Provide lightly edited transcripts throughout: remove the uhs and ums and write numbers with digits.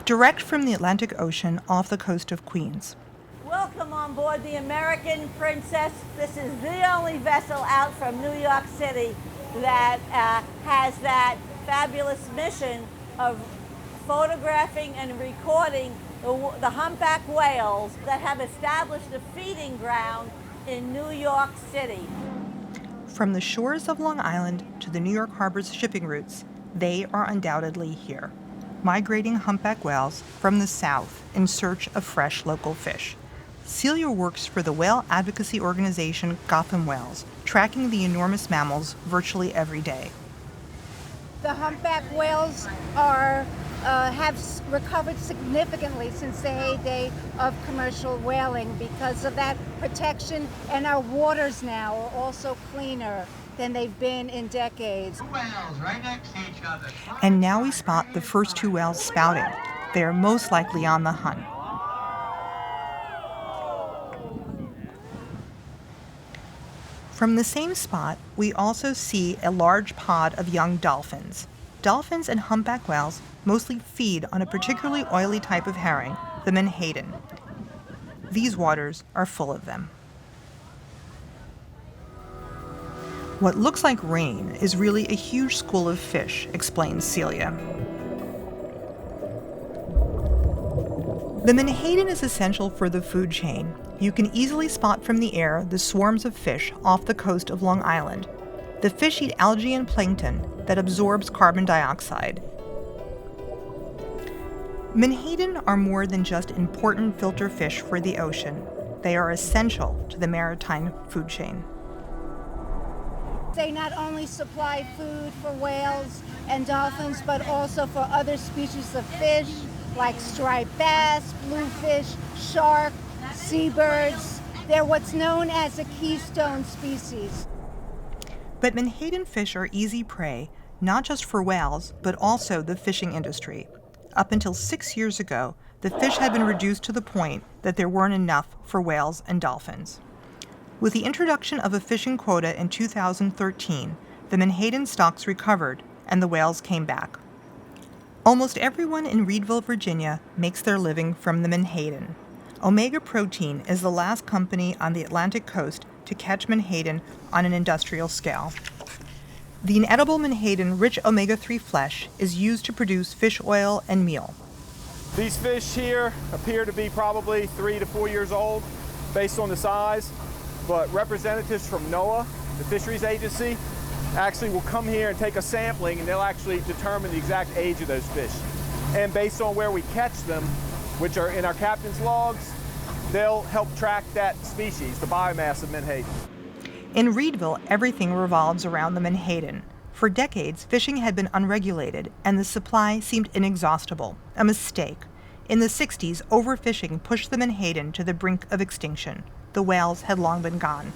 direct from the Atlantic Ocean off the coast of Queens. Welcome on board the American Princess. This is the only vessel out from New York City that has that fabulous mission of photographing and recording the humpback whales that have established a feeding ground in New York City. From the shores of Long Island to the New York Harbor's shipping routes, they are undoubtedly here, migrating humpback whales from the south in search of fresh local fish. Celia works for the whale advocacy organization Gotham Whales, tracking the enormous mammals virtually every day. The humpback whales have recovered significantly since the heyday of commercial whaling because of that protection, and our waters now are also cleaner than they've been in decades. Whales right next to each other. And now we spot the first two whales spouting. They are most likely on the hunt. From the same spot, we also see a large pod of young dolphins. Dolphins and humpback whales mostly feed on a particularly oily type of herring, the menhaden. These waters are full of them. What looks like rain is really a huge school of fish, explains Celia. The menhaden is essential for the food chain. You can easily spot from the air the swarms of fish off the coast of Long Island. The fish eat algae and plankton that absorbs carbon dioxide. Menhaden are more than just important filter fish for the ocean. They are essential to the maritime food chain. They not only supply food for whales and dolphins, but also for other species of fish like striped bass, bluefish, shark, seabirds. They're what's known as a keystone species. But menhaden fish are easy prey, not just for whales, but also the fishing industry. Up until 6 years ago, the fish had been reduced to the point that there weren't enough for whales and dolphins. With the introduction of a fishing quota in 2013, the menhaden stocks recovered and the whales came back. Almost everyone in Reedville, Virginia makes their living from the menhaden. Omega Protein is the last company on the Atlantic coast to catch menhaden on an industrial scale. The inedible menhaden-rich omega-3 flesh is used to produce fish oil and meal. These fish here appear to be probably 3 to 4 years old based on the size, but representatives from NOAA, the fisheries agency, actually will come here and take a sampling, and they'll actually determine the exact age of those fish. And based on where we catch them, which are in our captain's logs, they'll help track that species, the biomass of menhaden. In Reedville, everything revolves around the menhaden. For decades, fishing had been unregulated, and the supply seemed inexhaustible. A mistake. In the 60s, overfishing pushed the menhaden to the brink of extinction. The whales had long been gone.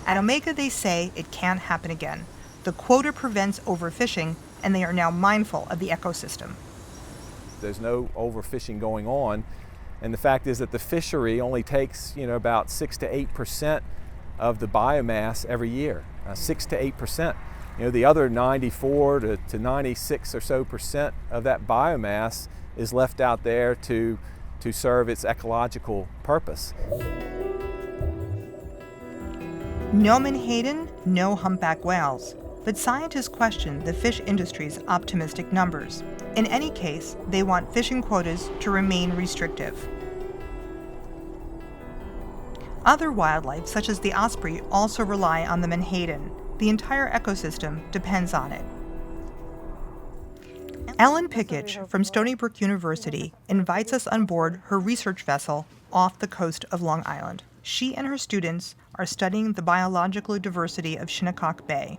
At Omega, they say it can't happen again. The quota prevents overfishing, and they are now mindful of the ecosystem. There's no overfishing going on, and the fact is that the fishery only takes, about 6 to 8% of the biomass every year. 6 to 8%. The other 94 to 96 or so percent of that biomass is left out there to serve its ecological purpose. No menhaden, no humpback whales. But scientists question the fish industry's optimistic numbers. In any case, they want fishing quotas to remain restrictive. Other wildlife, such as the osprey, also rely on the menhaden. The entire ecosystem depends on it. Ellen Pickich from Stony Brook University invites us on board her research vessel off the coast of Long Island. She and her students are studying the biological diversity of Shinnecock Bay.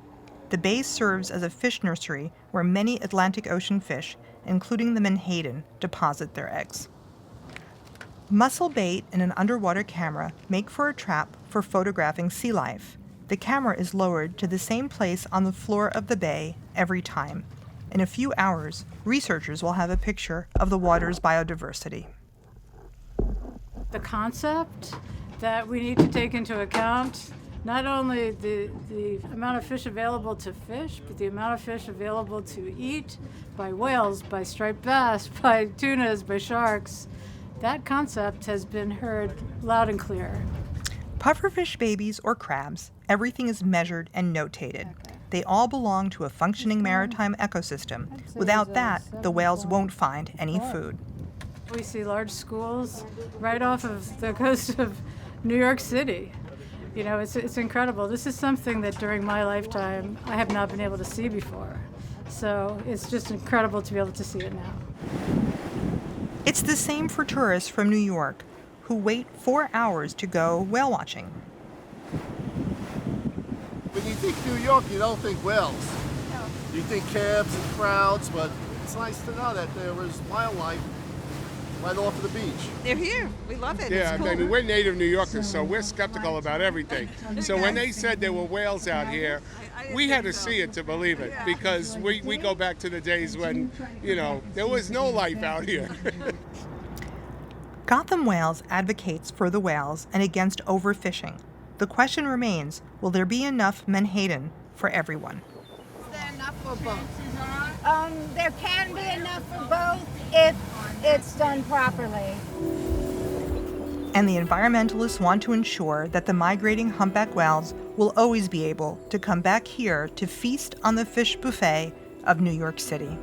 The bay serves as a fish nursery where many Atlantic Ocean fish, including the menhaden, deposit their eggs. Mussel bait and an underwater camera make for a trap for photographing sea life. The camera is lowered to the same place on the floor of the bay every time. In a few hours, researchers will have a picture of the water's biodiversity. The concept that we need to take into account not only the amount of fish available to fish, but the amount of fish available to eat by whales, by striped bass, by tunas, by sharks. That concept has been heard loud and clear. Pufferfish babies or crabs, everything is measured and notated. They all belong to a functioning maritime ecosystem. Without that, the whales won't find any food. We see large schools right off of the coast of New York City. You know, it's incredible. This is something that during my lifetime I have not been able to see before. So it's just incredible to be able to see it now. It's the same for tourists from New York who wait 4 hours to go whale watching. When you think New York, you don't think whales. You think cabs and crowds, but it's nice to know that there was wildlife right off of the beach. They're here. We love it. Yeah, It's cool. I mean, we're native New Yorkers, so we're skeptical about everything. So when they said there were whales out here, we had to see it to believe it, because we go back to the days when, you know, there was no life out here. Gotham Whales advocates for the whales and against overfishing. The question remains, will there be enough menhaden for everyone? Is there enough for both? There can be enough for both if it's done properly. And the environmentalists want to ensure that the migrating humpback whales will always be able to come back here to feast on the fish buffet of New York City.